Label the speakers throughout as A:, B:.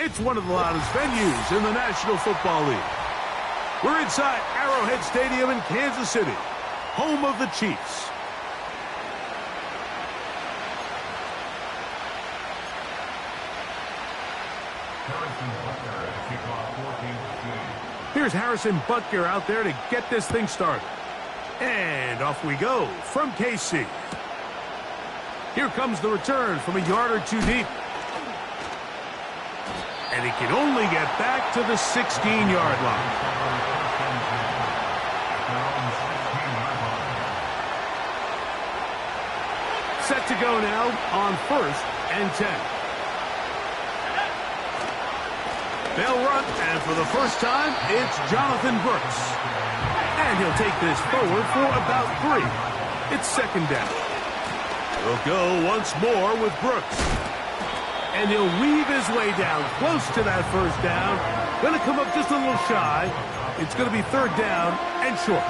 A: It's one of the loudest venues in the National Football League. We're inside Arrowhead Stadium in Kansas City, home of the Chiefs. Here's Harrison Butker out there to get this thing started. And off we go from KC. Here comes the return from a yard or two deep. And he can only get back to the 16-yard line. Set to go now on 1st and 10. They'll run, and for the first time, it's Jonathan Brooks. And he'll take this forward for about 3. It's 2nd down. He'll go once more with Brooks. And he'll weave his way down close to that 1st down. Going to come up just a little shy. It's going to be 3rd down and short.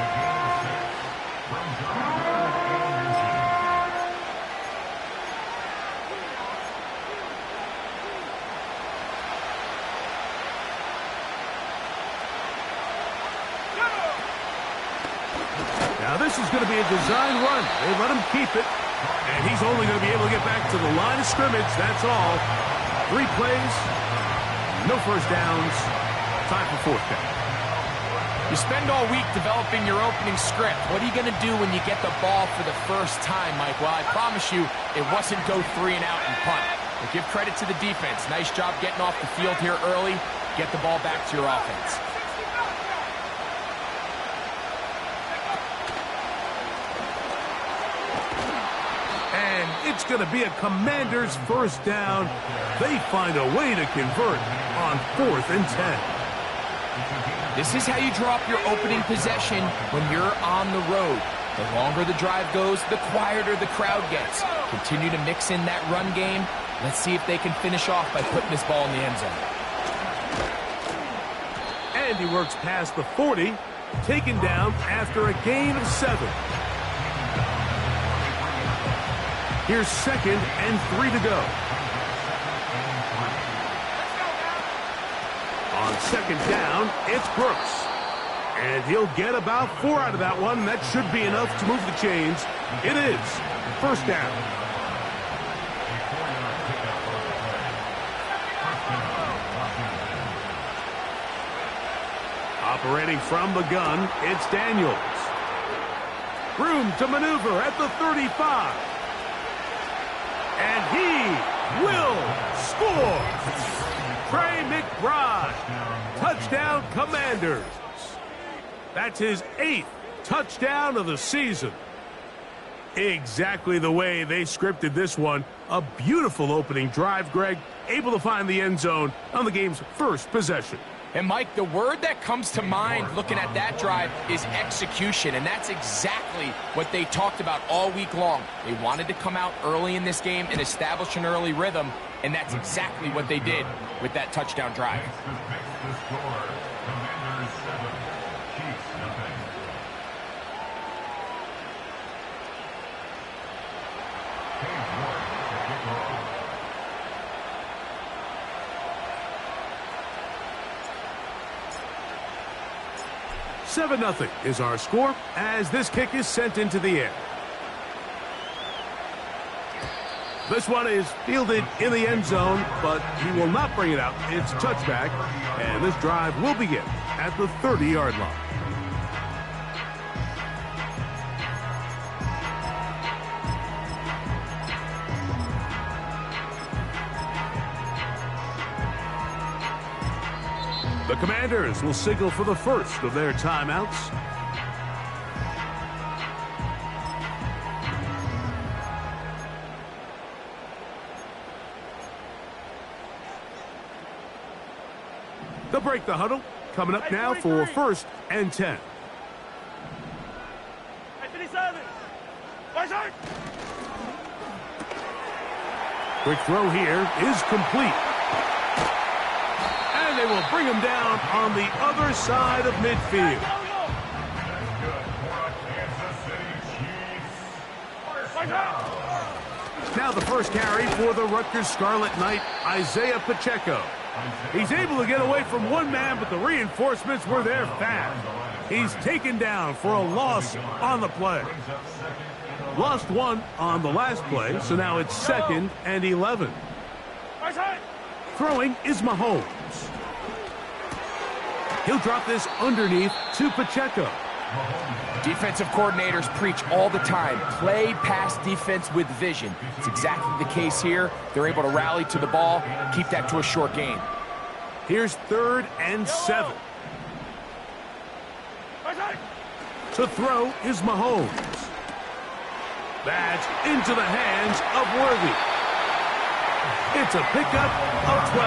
A: Now this is going to be a design run. They let him keep it. And he's only going to be able to get back to the line of scrimmage. That's all. 3 plays, no 1st downs. Time for 4th down.
B: You spend all week developing your opening script. What are you going to do when you get the ball for the first time, Mike? Well, I promise you, it wasn't go 3 and out and punt. But give credit to the defense. Nice job getting off the field here early. Get the ball back to your offense.
A: It's going to be a Commander's 1st down. They find a way to convert on 4th and 10.
B: This is how you draw up your opening possession when you're on the road. The longer the drive goes, the quieter the crowd gets. Continue to mix in that run game. Let's see if they can finish off by putting this ball in the end zone.
A: And he works past the 40, taken down after a gain of 7. Here's 2nd and 3 to go. On 2nd down, it's Brooks. And he'll get about 4 out of that one. That should be enough to move the chains. It is 1st down. Operating from the gun, it's Daniels. Room to maneuver at the 35. And he will score. Trey McBride. Touchdown, Commanders. That's his 8th touchdown of the season. Exactly the way they scripted this one. A beautiful opening drive, Greg. Able to find the end zone on the game's first possession.
B: And, Mike, the word that comes to mind looking at that drive is execution, and that's exactly what they talked about all week long. They wanted to come out early in this game and establish an early rhythm, and that's exactly what they did with that touchdown drive.
A: Seven 0 is our score as this kick is sent into the air. This one is fielded in the end zone, but he will not bring it out. It's touchback, and this drive will begin at the 30-yard line. The Commanders will signal for the first of their timeouts. They'll break the huddle. Coming up now for 1st and 10. Quick throw here is complete. And they will bring him down on the other side of midfield. Now the first carry for the Rutgers Scarlet Knight, Isaiah Pacheco. He's able to get away from one man, but the reinforcements were there fast. He's taken down for a loss on the play. Lost one on the last play, so now it's 2nd and 11. Throwing is Mahomes. He'll drop this underneath to Pacheco.
B: Defensive coordinators preach all the time, play pass defense with vision. It's exactly the case here. They're able to rally to the ball, keep that to a short gain.
A: Here's 3rd and 7. To throw is Mahomes. That's into the hands of Worthy. It's a pickup of 12,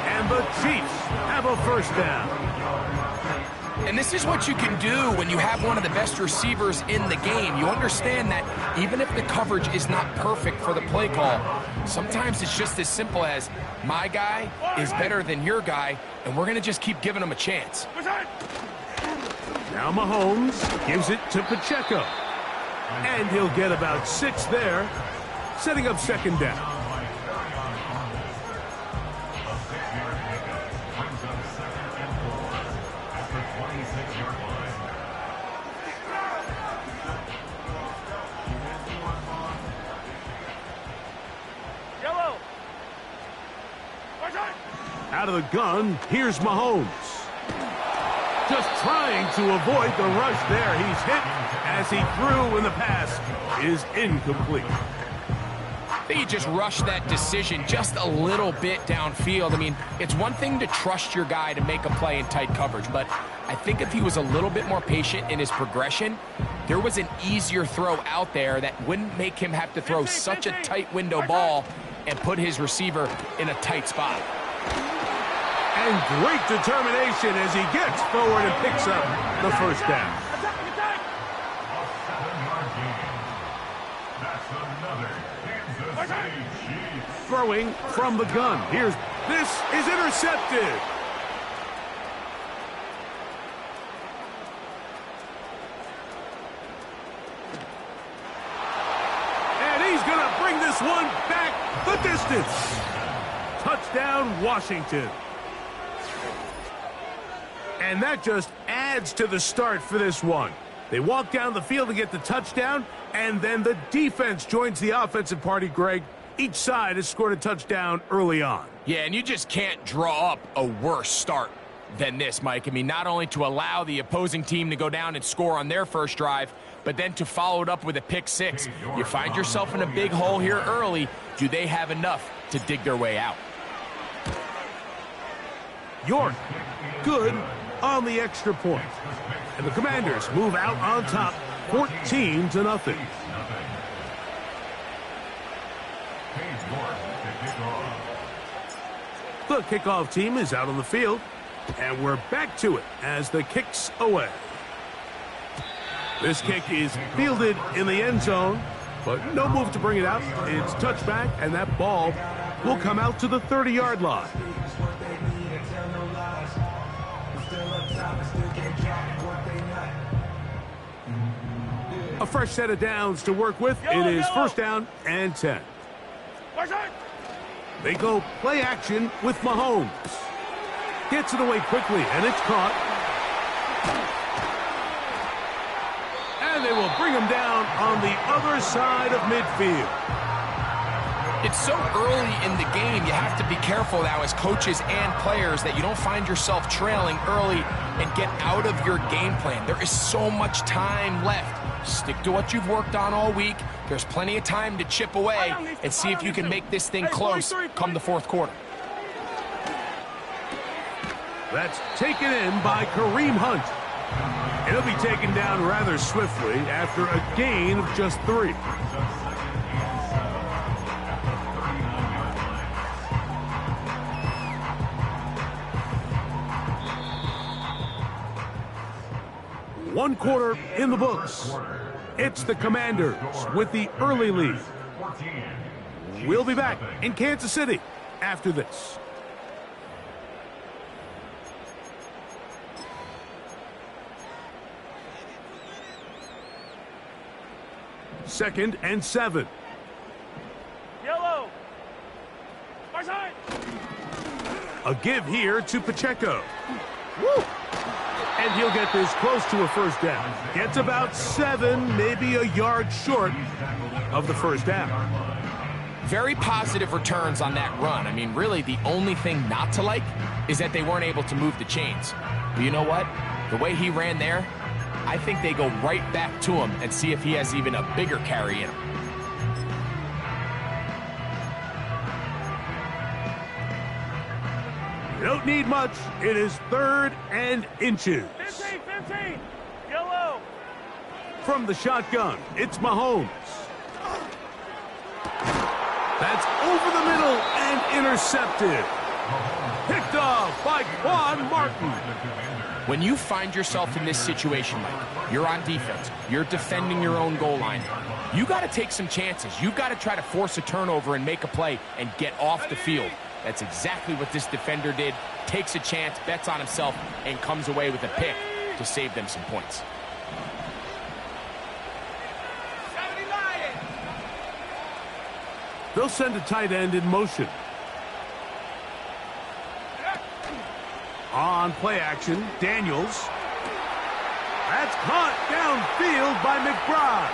A: and the Chiefs have a first down.
B: And this is what you can do when you have one of the best receivers in the game. You understand that even if the coverage is not perfect for the play call, sometimes it's just as simple as my guy is better than your guy, and we're going to just keep giving him a chance.
A: Now Mahomes gives it to Pacheco. And he'll get about 6 there, setting up 2nd down. Out of the gun, here's Mahomes. Just trying to avoid the rush there. He's hit as he threw, and the pass is incomplete.
B: I think he just rushed that decision just a little bit downfield. I mean, it's one thing to trust your guy to make a play in tight coverage, but I think if he was a little bit more patient in his progression, there was an easier throw out there that wouldn't make him have to throw such a tight window ball and put his receiver in a tight spot.
A: And great determination as he gets forward and picks up the first down. Throwing from the gun. This is intercepted. And he's going to bring this one back the distance. Touchdown, Washington. And that just adds to the start for this one. They walk down the field to get the touchdown, and then the defense joins the offensive party, Greg. Each side has scored a touchdown early on.
B: Yeah, and you just can't draw up a worse start than this, Mike. I mean, not only to allow the opposing team to go down and score on their first drive, but then to follow it up with a pick six. You find yourself in a big hole here early. Do they have enough to dig their way out?
A: York, good on the extra point. And the Commanders move out on top, 14-0. The kickoff team is out on the field, and we're back to it as the kick's away. This kick is fielded in the end zone, but no move to bring it out. It's touchback, and that ball will come out to the 30-yard line. A fresh set of downs to work with. It is first down and 10. They go play action with Mahomes. Gets it away quickly, and it's caught. And they will bring him down on the other side of midfield.
B: It's so early in the game, you have to be careful now as coaches and players that you don't find yourself trailing early and get out of your game plan. There is so much time left. Stick to what you've worked on all week. There's plenty of time to chip away and see if you can make this thing close come the fourth quarter.
A: That's taken in by Kareem Hunt. It'll be taken down rather swiftly after a gain of just 3. One quarter in the books. It's the Commanders with the early lead. We'll be back in Kansas City after this. Second and 7.
C: Yellow. Far side.
A: A give here to Pacheco. Woo! And he'll get this close to a first down. Gets about 7, maybe a yard short of the first down.
B: Very positive returns on that run. I mean, really, the only thing not to like is that they weren't able to move the chains. But you know what? The way he ran there, I think they go right back to him and see if he has even a bigger carry in him.
A: Don't need much. It is 3rd and inches.
C: 15, yellow.
A: From the shotgun, it's Mahomes. That's over the middle and intercepted. Picked off by Quan Martin.
B: When you find yourself in this situation, Mike, you're on defense, you're defending your own goal line, you got to take some chances. You've got to try to force a turnover and make a play and get off the field. That's exactly what this defender did. Takes a chance, bets on himself, and comes away with a pick to save them some points.
A: They'll send a tight end in motion. On play action, Daniels. That's caught downfield by McBride.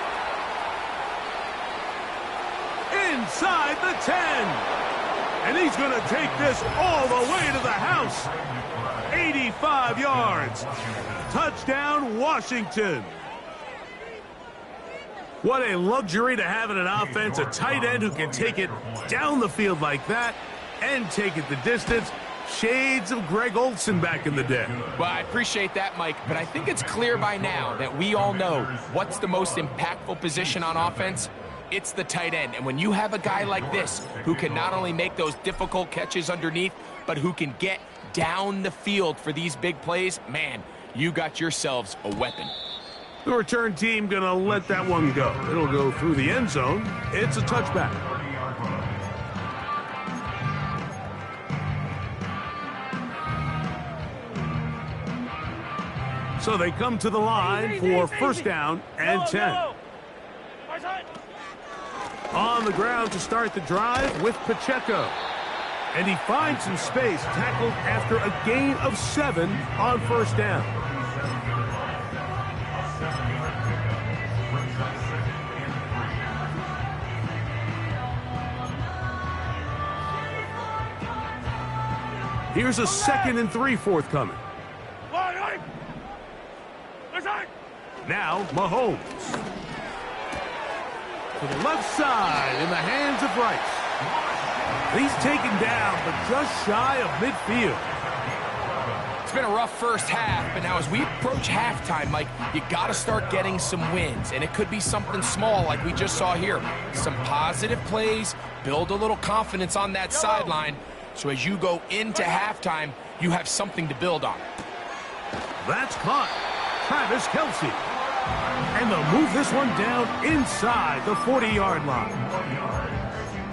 A: Inside the 10. And he's going to take this all the way to the house. 85 yards. Touchdown, Washington. What a luxury to have in an offense, a tight end who can take it down the field like that and take it the distance. Shades of Greg Olsen back in the day.
B: Well, I appreciate that, Mike, but I think it's clear by now that we all know what's the most impactful position on offense. It's the tight end. And when you have a guy like this who can not only make those difficult catches underneath, but who can get down the field for these big plays, man, you got yourselves a weapon.
A: The return team going to let that one go. It'll go through the end zone. It's a touchback. So they come to the line for first down and 10. On the ground to start the drive with Pacheco. And he finds some space, tackled after a gain of 7 on first down. Here's a 2nd and 3 forthcoming. Now Mahomes. To the left side in the hands of Rice. He's taken down, but just shy of midfield.
B: It's been a rough first half, but now as we approach halftime, Mike, you got to start getting some wins, and it could be something small like we just saw here. Some positive plays, build a little confidence on that sideline, so as you go into halftime, you have something to build on.
A: That's caught. Travis Kelce. And they'll move this one down inside the 40-yard line.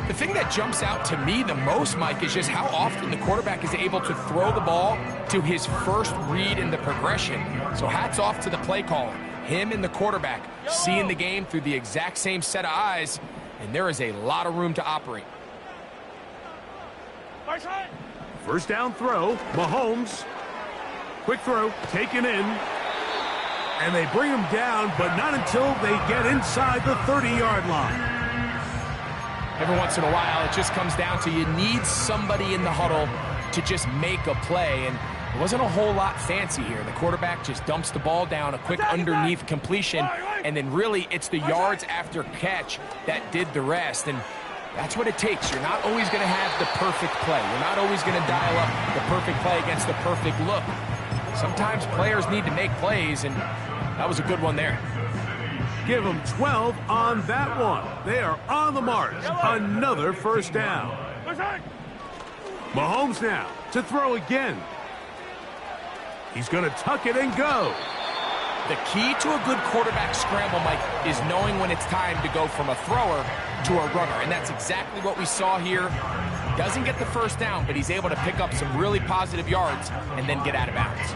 B: The thing that jumps out to me the most, Mike, is just how often the quarterback is able to throw the ball to his first read in the progression. So hats off to the play caller. Him and the quarterback seeing the game through the exact same set of eyes, and there is a lot of room to operate.
A: First down throw, Mahomes. Quick throw, taken in. And they bring him down, but not until they get inside the 30-yard line.
B: Every once in a while, it just comes down to you need somebody in the huddle to just make a play, and it wasn't a whole lot fancy here. The quarterback just dumps the ball down, a quick underneath completion, and then really it's the yards after catch that did the rest, and that's what it takes. You're not always going to have the perfect play. You're not always going to dial up the perfect play against the perfect look. Sometimes players need to make plays, and that was a good one there.
A: Give them 12 on that one. They are on the march. Another first down. Mahomes now to throw again. He's going to tuck it and go.
B: The key to a good quarterback scramble, Mike, is knowing when it's time to go from a thrower to a runner, and that's exactly what we saw here. Doesn't get the first down, but he's able to pick up some really positive yards and then get out of bounds.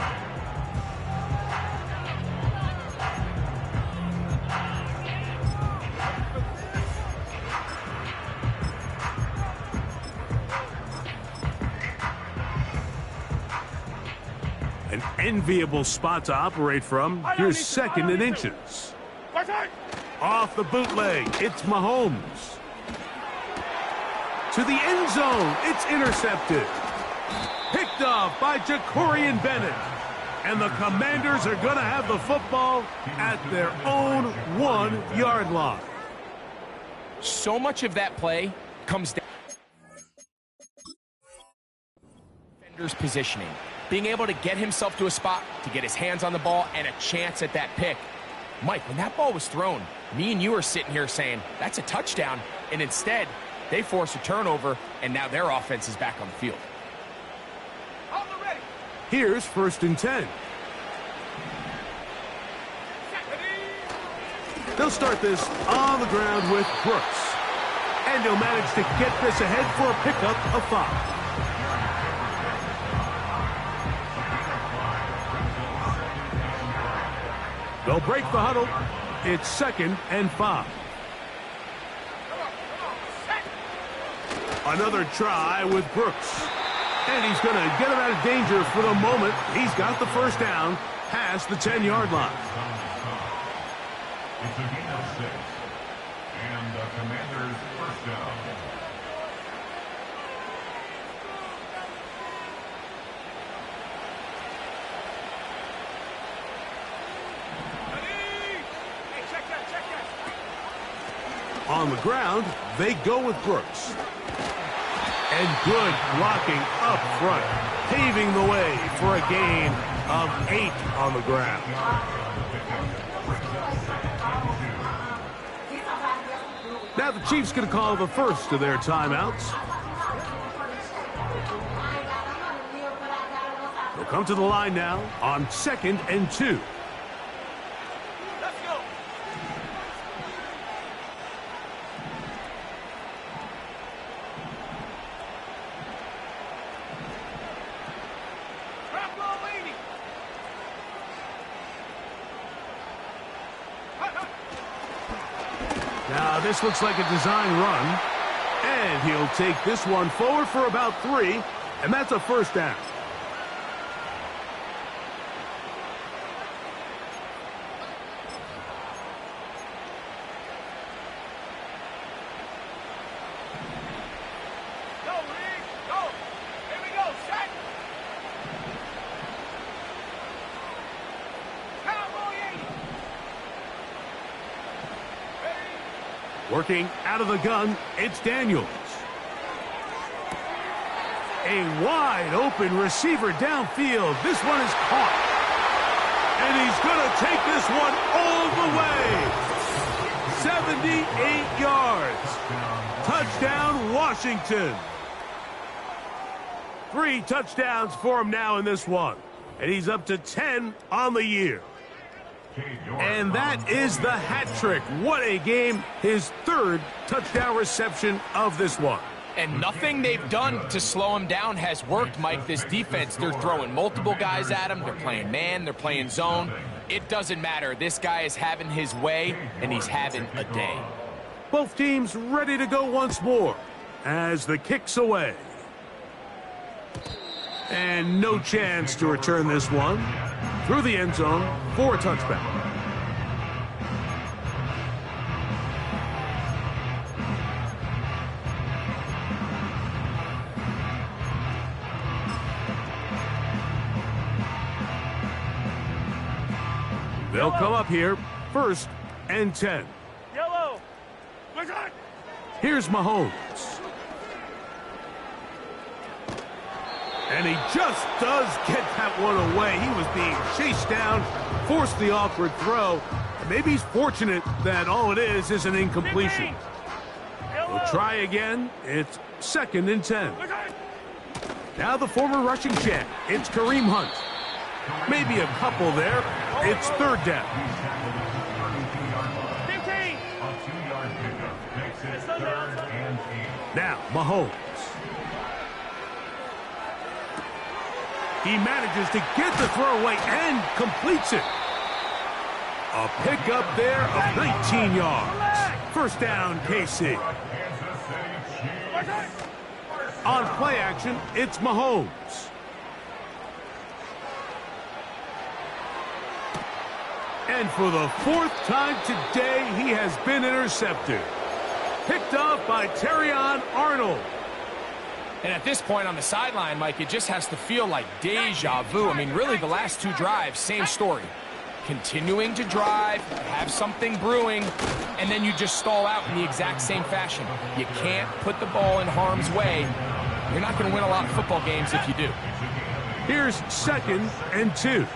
A: An enviable spot to operate from. Here's second and inches. Off the bootleg, it's Mahomes. To the end zone, it's intercepted. Picked off by Jacorian Bennett. And the Commanders are going to have the football at their own 1-yard line.
B: So much of that play comes down to defender's positioning. Being able to get himself to a spot, to get his hands on the ball, and a chance at that pick. Mike, when that ball was thrown, me and you are sitting here saying, that's a touchdown. And instead, they force a turnover, and now their offense is back on the field.
A: Here's 1st and 10. They'll start this on the ground with Brooks. And he'll manage to get this ahead for a pickup of 5. They'll break the huddle. It's 2nd and 5. Another try with Brooks. And he's going to get him out of danger for the moment. He's got the first down past the 10-yard line.
D: It's a gain of 6. And the Commanders' first down.
A: On the ground, they go with Brooks. And good blocking up front, paving the way for a gain of 8 on the ground. Now the Chiefs going to call the first of their timeouts. They'll come to the line now on 2nd and 2. Now this looks like a design run, and he'll take this one forward for about 3, and that's a first down.
C: Go, Reed, go. Here we go, set. Cowboy 80.
A: Working out of the gun, it's Daniels. A wide open receiver downfield. This one is caught. And he's going to take this one all the way. 78 yards. Touchdown, Washington. 3 touchdowns for him now in this one. And he's up to 10 on the year. And that is the hat trick. What a game. His 3rd touchdown reception of this one.
B: And nothing they've done to slow him down has worked, Mike. This defense, they're throwing multiple guys at him. They're playing man. They're playing zone. It doesn't matter. This guy is having his way, and he's having a day.
A: Both teams ready to go once more as the kick's away. And no chance to return this one through the end zone for a touchback. They'll come up here, 1st and 10.
C: Yellow.
A: Here's Mahomes. And he just does get that one away. He was being chased down, forced the awkward throw. And maybe he's fortunate that all it is an incompletion. We'll try again. It's 2nd and 10. Now the former rushing champ. It's Kareem Hunt. Maybe a couple there. It's 3rd down.
C: 15.
D: A 2-yard pickup makes it 3rd and 8.
A: Now Mahomes. He manages to get the throw away and completes it. A pickup there of 19 yards. 1st down, KC. On play action, it's Mahomes. And for the fourth time today, he has been intercepted. Picked off by Terrion Arnold.
B: And at this point on the sideline, Mike, it just has to feel like deja vu. I mean, really, the last two drives, same story. Continuing to drive, have something brewing, and then you just stall out in the exact same fashion. You can't put the ball in harm's way. You're not going to win a lot of football games if you do.
A: Here's 2nd and 2.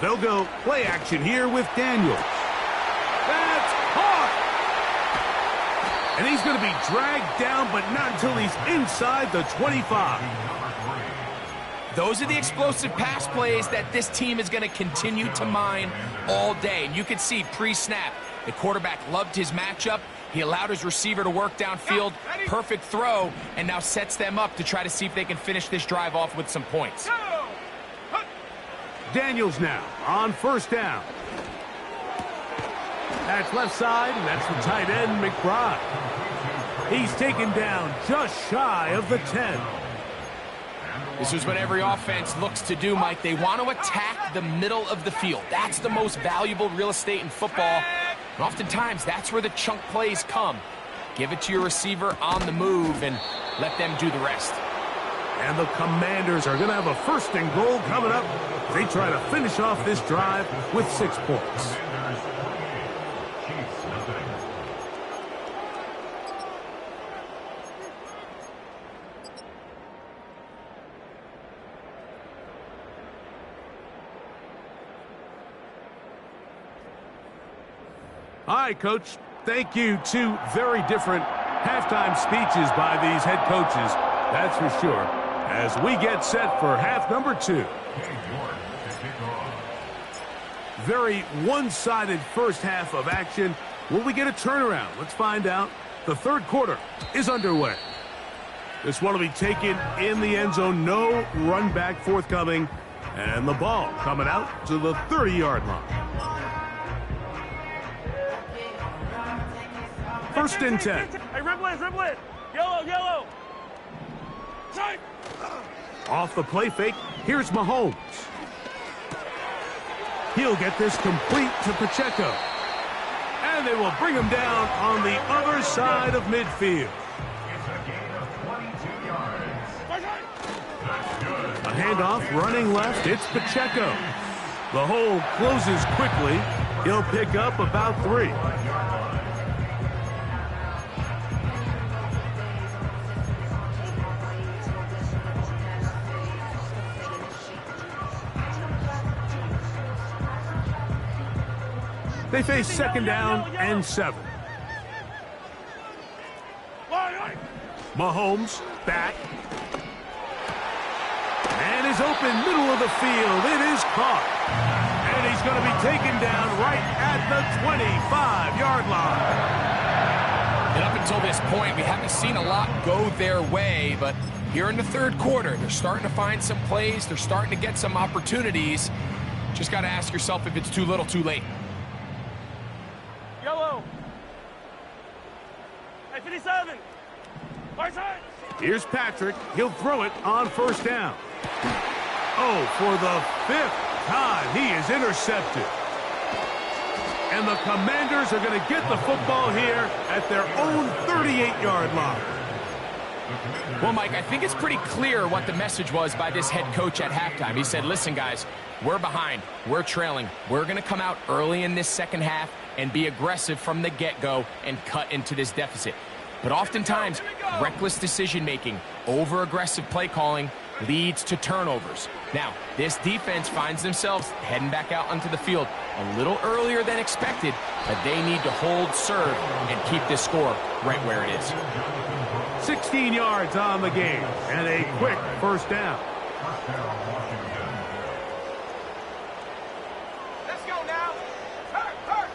A: They'll go play action here with Daniels. That's caught! And he's going to be dragged down, but not until he's inside the 25.
B: Those are the explosive pass plays that this team is going to continue to mine all day. And you can see pre-snap, the quarterback loved his matchup. He allowed his receiver to work downfield, perfect throw, and now sets them up to try to see if they can finish this drive off with some points.
A: Daniels now on 1st down. That's left side, and that's the tight end, McBride. He's taken down just shy of the 10.
B: This is what every offense looks to do, Mike. They want to attack the middle of the field. That's the most valuable real estate in football. And oftentimes, that's where the chunk plays come. Give it to your receiver on the move and let them do the rest.
A: And the Commanders are going to have a 1st and goal coming up. They try to finish off this drive with 6 points. All right, Coach. Thank you. 2 very different halftime speeches by these head coaches. That's for sure. As we get set for half number 2. Very one-sided first half of action. Will we get a turnaround? Let's find out. The 3rd quarter is underway. This one will be taken in the end zone. No run back forthcoming. And the ball coming out to the 30-yard line. 1st and 10.
C: Hey, dribble it. Yellow. Tight.
A: Off the play fake, here's Mahomes. He'll get this complete to Pacheco. And they will bring him down on the other side of midfield. A handoff running left, it's Pacheco. The hole closes quickly. He'll pick up about 3. They face 2nd down and 7. Mahomes back. And is open middle of the field. It is caught. And he's going to be taken down right at the 25-yard line.
B: And up until this point, we haven't seen a lot go their way, but here in the 3rd quarter, they're starting to find some plays. They're starting to get some opportunities. Just got to ask yourself if it's too little, too late.
C: Yellow. Hey, 57. Right side.
A: Here's Patrick. He'll throw it on 1st down. Oh, for the 5th time, he is intercepted. And the Commanders are going to get the football here at their own 38-yard line.
B: Well, Mike, I think it's pretty clear what the message was by this head coach at halftime. He said, listen, guys, we're behind. We're trailing. We're going to come out early in this second half and be aggressive from the get-go and cut into this deficit. But oftentimes, reckless decision-making, over-aggressive play calling leads to turnovers. Now, this defense finds themselves heading back out onto the field a little earlier than expected, but they need to hold serve and keep this score right where it is.
A: 16 yards on the game and a quick 1st down.
C: Let's go now. Hurt.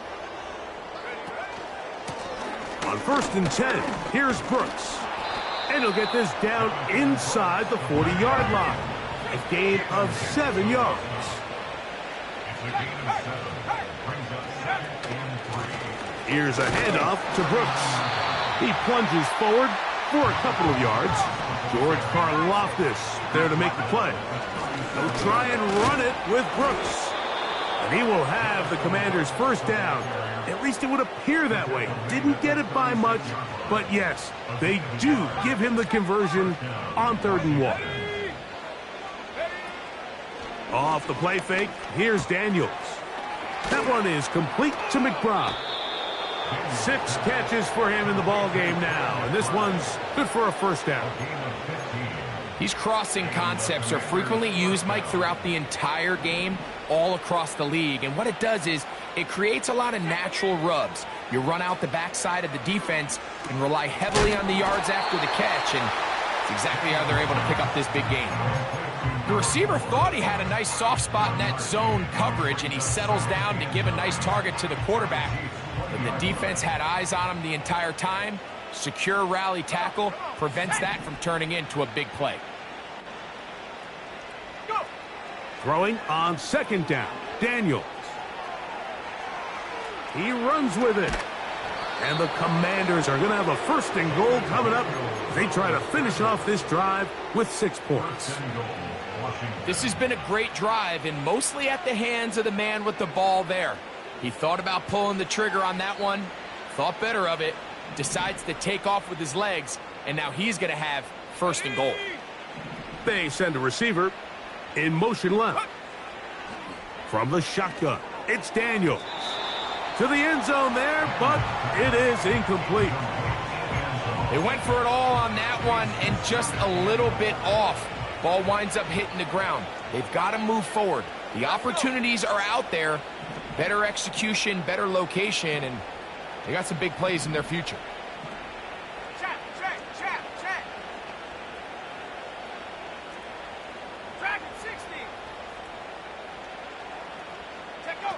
A: On 1st and 10, here's Brooks. And he'll get this down inside the 40-yard line. A gain of 7 yards. Here's a handoff to Brooks. He plunges forward for a couple of yards. George Karlaftis there to make the play. They'll try and run it with Brooks. And he will have the Commanders' first down. At least it would appear that way. Didn't get it by much, but yes, they do give him the conversion on 3rd and 1. Off the play fake, here's Daniels. That one is complete to McBride. 6 catches for him in the ball game now, and this one's good for a first down.
B: These crossing concepts are frequently used, Mike, throughout the entire game, all across the league. And what it does is it creates a lot of natural rubs. You run out the backside of the defense and rely heavily on the yards after the catch, and it's exactly how they're able to pick up this big game. The receiver thought he had a nice soft spot in that zone coverage, and he settles down to give a nice target to the quarterback. And the defense had eyes on him the entire time. Secure rally tackle prevents that from turning into a big play.
A: Throwing on 2nd down, Daniels. He runs with it. And the Commanders are going to have a 1st and goal coming up. They try to finish off this drive with 6 points.
B: This has been a great drive, and mostly at the hands of the man with the ball there. He thought about pulling the trigger on that one, thought better of it, decides to take off with his legs, and now he's going to have 1st and goal.
A: They send a receiver in motion left. From the shotgun, it's Daniels. To the end zone there, but it is incomplete.
B: They went for it all on that one and just a little bit off. Ball winds up hitting the ground. They've got to move forward. The opportunities are out there. Better execution, better location, and they got some big plays in their future.
C: Check. Track at 60. Check, go.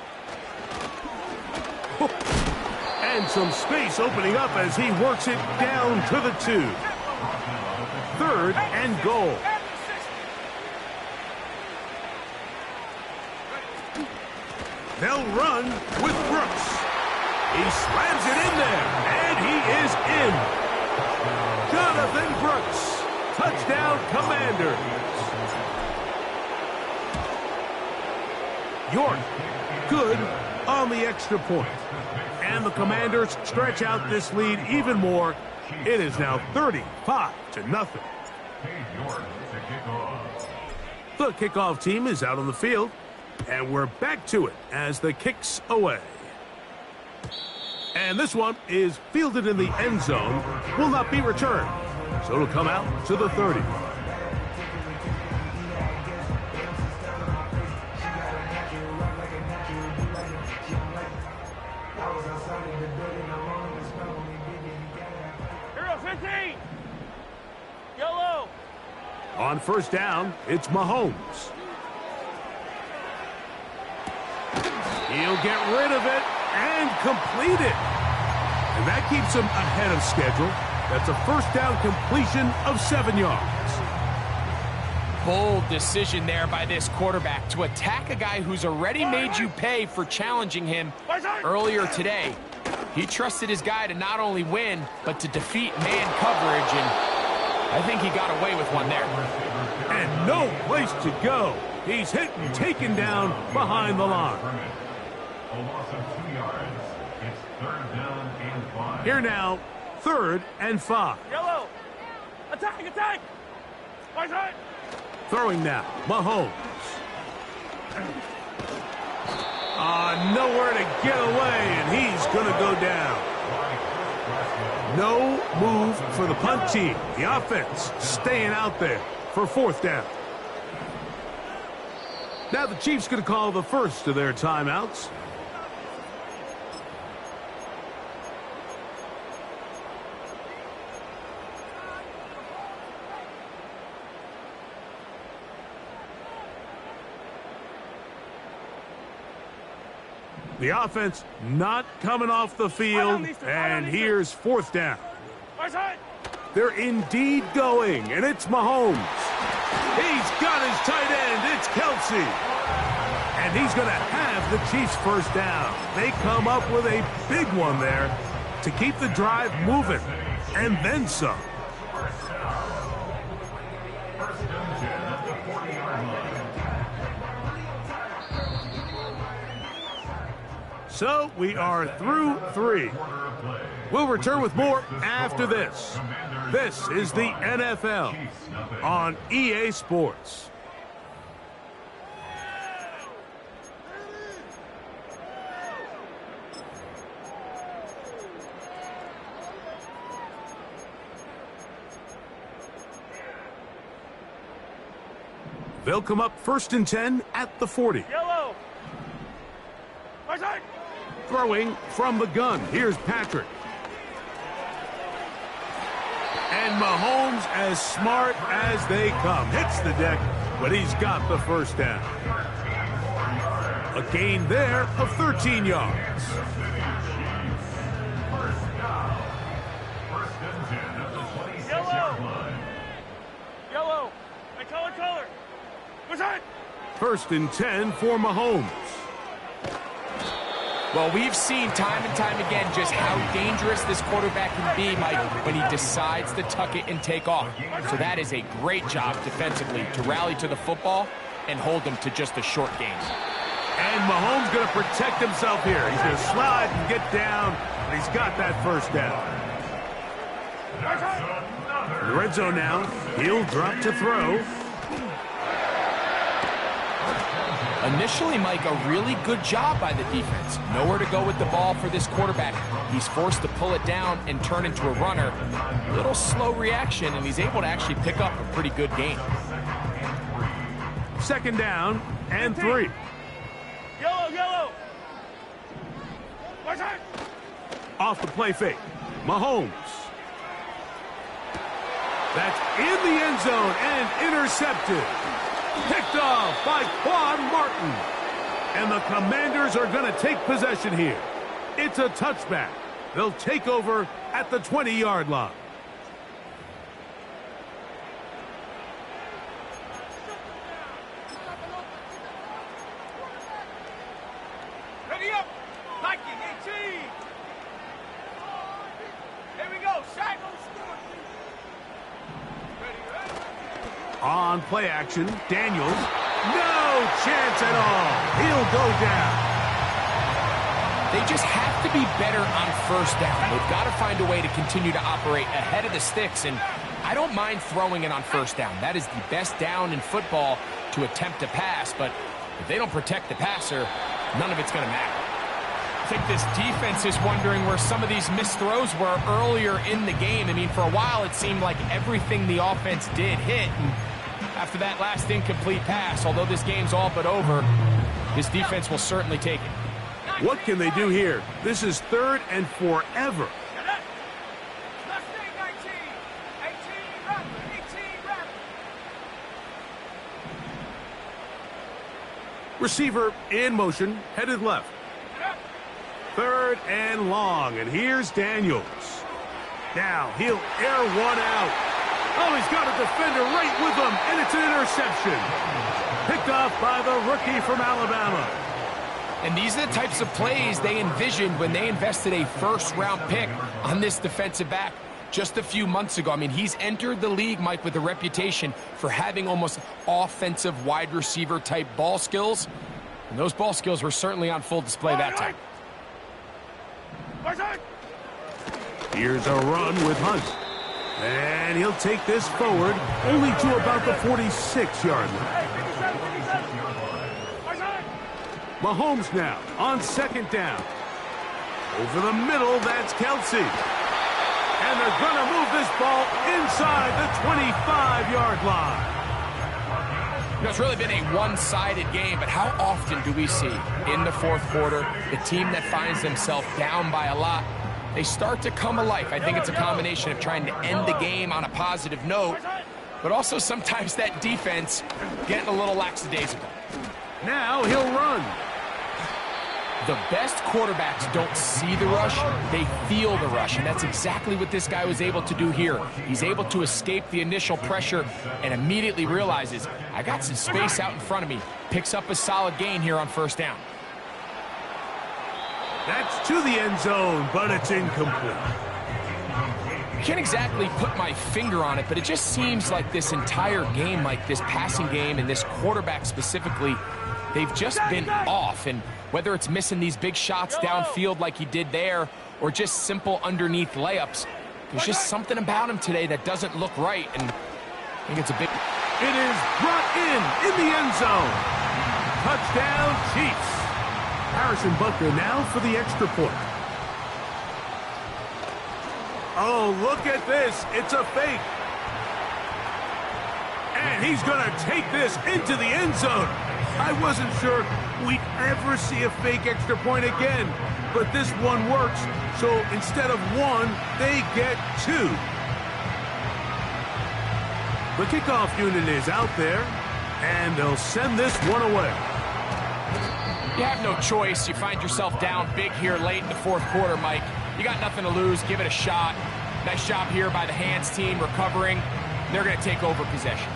A: And some space opening up as he works it down to the 2. 3rd and goal. They'll run with Brooks. He slams it in there, and he is in. Jonathan Brooks, touchdown Commanders. York, good on the extra point. And the Commanders stretch out this lead even more. It is now 35-0. The kickoff team is out on the field. And we're back to it as the kick's away. And this one is fielded in the end zone, will not be returned. So it'll come out to the 30.
C: Hero 15. Yellow.
A: On 1st down, it's Mahomes. He'll get rid of it and complete it. And that keeps him ahead of schedule. That's a 1st down completion of 7 yards.
B: Bold decision there by this quarterback to attack a guy who's already made you pay for challenging him earlier today. He trusted his guy to not only win, but to defeat man coverage, and I think he got away with one there.
A: And no place to go. He's hit and taken down behind the line.
D: A loss of 2 yards. It's 3rd down and 5.
A: Here now, 3rd and 5.
C: Yellow. Attack. Right.
A: Throwing now, Mahomes. Nowhere to get away, and he's going to go down. No move for the punt team. The offense staying out there for 4th down. Now the Chiefs going to call the first of their timeouts. The offense not coming off the field, and here's 4th down. They're indeed going, and it's Mahomes. He's got his tight end. It's Kelsey. And he's going to have the Chiefs' 1st down. They come up with a big one there to keep the drive moving, and then some. So we are through 3. We'll return with more after this. This is the NFL on EA Sports. They'll come up 1st and 10 at the 40.
C: Yellow. Right side.
A: Throwing from the gun. Here's Patrick. And Mahomes, as smart as they come, hits the deck, but he's got the first down. A gain there of 13 yards.
C: Yellow. Yellow. And color. Right side.
A: 1st and 10 for Mahomes.
B: Well, we've seen time and time again just how dangerous this quarterback can be, Mike, when he decides to tuck it and take off. So that is a great job defensively to rally to the football and hold him to just a short gain.
A: And Mahomes going to protect himself here. He's going to slide and get down, and he's got that first down. In the red zone now, he'll drop to throw.
B: Initially, Mike, a really good job by the defense. Nowhere to go with the ball for this quarterback. He's forced to pull it down and turn into a runner. A little slow reaction, and he's able to actually pick up a pretty good gain.
A: 2nd down and 3.
C: Yellow. Right side.
A: Off the play fake. Mahomes. That's in the end zone and intercepted. Picked off by Quan Martin. And the Commanders are going to take possession here. It's a touchback. They'll take over at the 20-yard line.
C: Ready up. Nike 18. Here we go. Shot.
A: On play action, Daniels. No chance at all. He'll go down.
B: They just have to be better on 1st down. They've got to find a way to continue to operate ahead of the sticks, and I don't mind throwing it on 1st down. That is the best down in football to attempt a pass, but if they don't protect the passer, none of it's going to matter. I think this defense is wondering where some of these missed throws were earlier in the game. I mean, for a while, it seemed like everything the offense did hit, and after that last incomplete pass, although this game's all but over, this defense will certainly take it.
A: What can they do here? This is 3rd and forever. Receiver in motion, headed left. 3rd and long, and here's Daniels. Now he'll air one out. Oh, he's got a defender right with him, and it's an interception. Picked off by the rookie from Alabama.
B: And these are the types of plays they envisioned when they invested a 1st-round pick on this defensive back just a few months ago. I mean, he's entered the league, Mike, with a reputation for having almost offensive wide receiver type ball skills. And those ball skills were certainly on full display that time.
A: Here's a run with Hunt. And he'll take this forward only to about the 46-yard line. Mahomes now on 2nd down. Over the middle, that's Kelsey. And they're going to move this ball inside the 25-yard line.
B: You know, it's really been a one-sided game, but how often do we see in the 4th quarter the team that finds themselves down by a lot, they start to come alive? I think it's a combination of trying to end the game on a positive note, but also sometimes that defense getting a little lackadaisical.
A: Now he'll run.
B: The best quarterbacks don't see the rush, they feel the rush, and that's exactly what this guy was able to do here. He's able to escape the initial pressure and immediately realizes, I got some space out in front of me. Picks up a solid gain here on 1st down.
A: That's to the end zone, but it's incomplete.
B: Can't exactly put my finger on it, but it just seems like this entire game, like this passing game and this quarterback specifically, they've just been off. And whether it's missing these big shots downfield like he did there or just simple underneath layups, there's just something about him today that doesn't look right. And I think it's a big...
A: It is brought in the end zone. Touchdown, Chiefs. Harrison Butker now for the extra point. Oh, look at this. It's a fake. And he's going to take this into the end zone. I wasn't sure we'd ever see a fake extra point again, but this one works. So instead of one, they get two. The kickoff unit is out there, and they'll send this one away.
B: You have no choice. You find yourself down big here late in the fourth quarter, Mike. You got nothing to lose. Give it a shot. Nice job here by the hands team recovering. They're going to take over possession.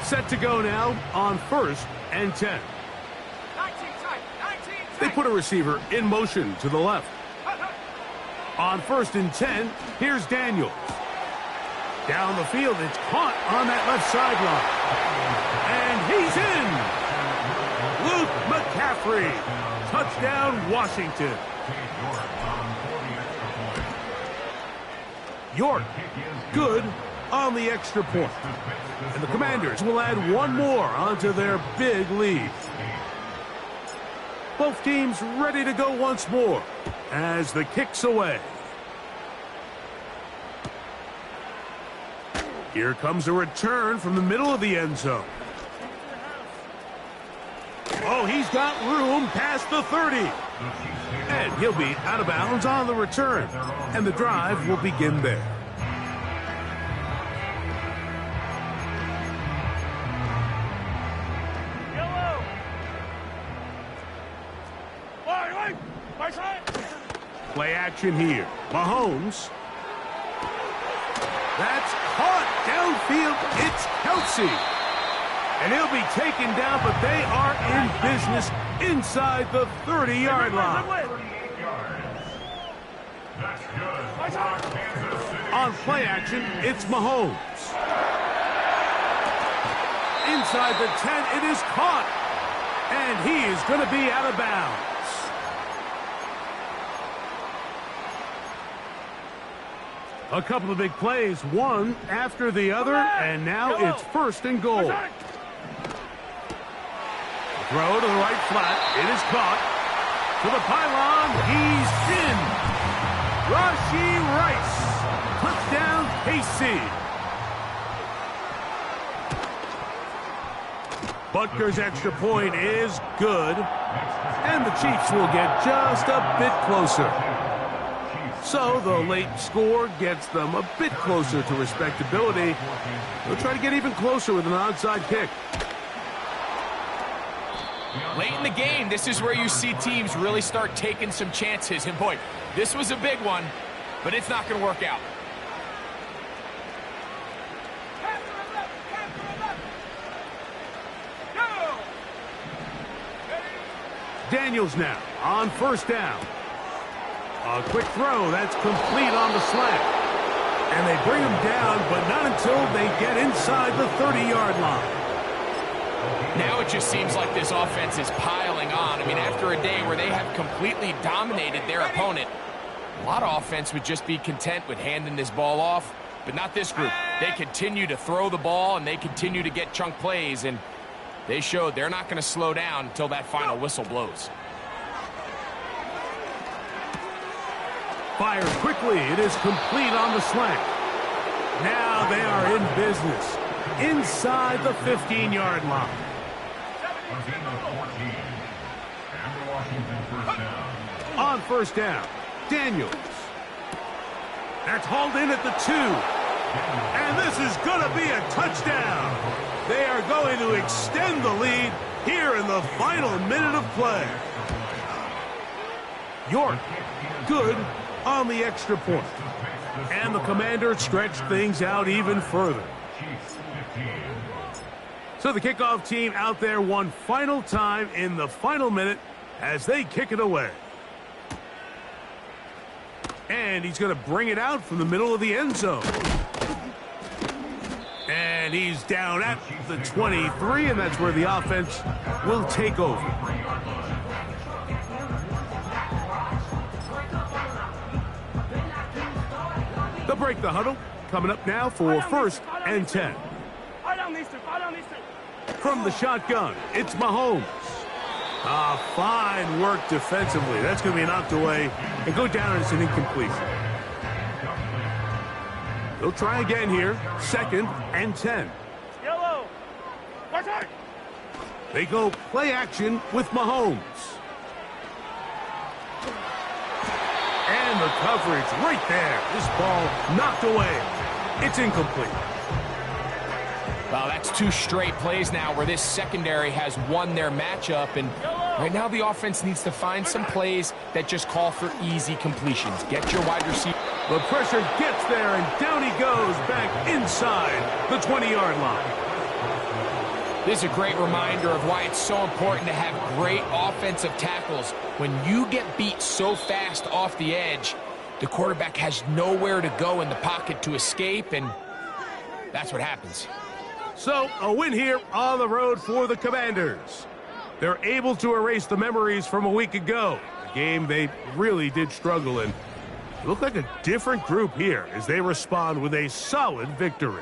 A: Set to go now on 1st and 10. They put a receiver in motion to the left. On 1st and 10, here's Daniels. Down the field, it's caught on that left sideline. And he's in. Luke McCaffrey. Touchdown, Washington. York, good on the extra point. And the Commanders will add one more onto their big lead. Both teams ready to go once more as the kick's away. Here comes a return from the middle of the end zone. Oh, he's got room past the 30. And he'll be out of bounds on the return. And the drive will begin there. Play action here. Mahomes. That's caught downfield. It's Kelsey. And he'll be taken down, but they are in business inside the 30-yard line. On play action, it's Mahomes. Inside the 10, it is caught. And he is going to be out of bounds. A couple of big plays, one after the other, and now it's 1st and goal. Throw to the right flat. It is caught. To the pylon. He's in. Rashee Rice. Touchdown, KC. Butker's extra point is good. And the Chiefs will get just a bit closer. So the late score gets them a bit closer to respectability. They'll try to get even closer with an onside kick.
B: Late in the game, this is where you see teams really start taking some chances. And boy, this was a big one, but it's not going to work out.
A: Daniels now on 1st down. A quick throw, that's complete on the slant. And they bring him down, but not until they get inside the 30-yard line.
B: Now it just seems like this offense is piling on. I mean, after a day where they have completely dominated their opponent, a lot of offense would just be content with handing this ball off, but not this group. They continue to throw the ball, and they continue to get chunk plays, and they showed they're not going to slow down until that final whistle blows.
A: Fired quickly. It is complete on the slant. Now they are in business inside the 15-yard line. On 1st down, Daniels. That's hauled in at the 2. And this is going to be a touchdown. They are going to extend the lead here in the final minute of play. York, good on the extra point. And the Commanders stretch things out even further. So the kickoff team out there one final time in the final minute as they kick it away. And he's going to bring it out from the middle of the end zone. And he's down at the 23, and that's where the offense will take over. They'll break the huddle. Coming up now for 1st and 10. From the shotgun, it's Mahomes. Fine work defensively. That's going to be knocked away and go down as an incompletion. They'll try again here. 2nd and 10.
C: Yellow.
A: They go play action with Mahomes. And the coverage right there. This ball knocked away. It's incomplete.
B: Well, that's 2 straight plays now where this secondary has won their matchup. And right now the offense needs to find some plays that just call for easy completions. Get your wide receiver.
A: The pressure gets there, and down he goes back inside the 20-yard line.
B: This is a great reminder of why it's so important to have great offensive tackles. When you get beat so fast off the edge, the quarterback has nowhere to go in the pocket to escape, and that's what happens.
A: So, a win here on the road for the Commanders. They're able to erase the memories from a week ago. A game they really did struggle in. It looked like a different group here as they respond with a solid victory.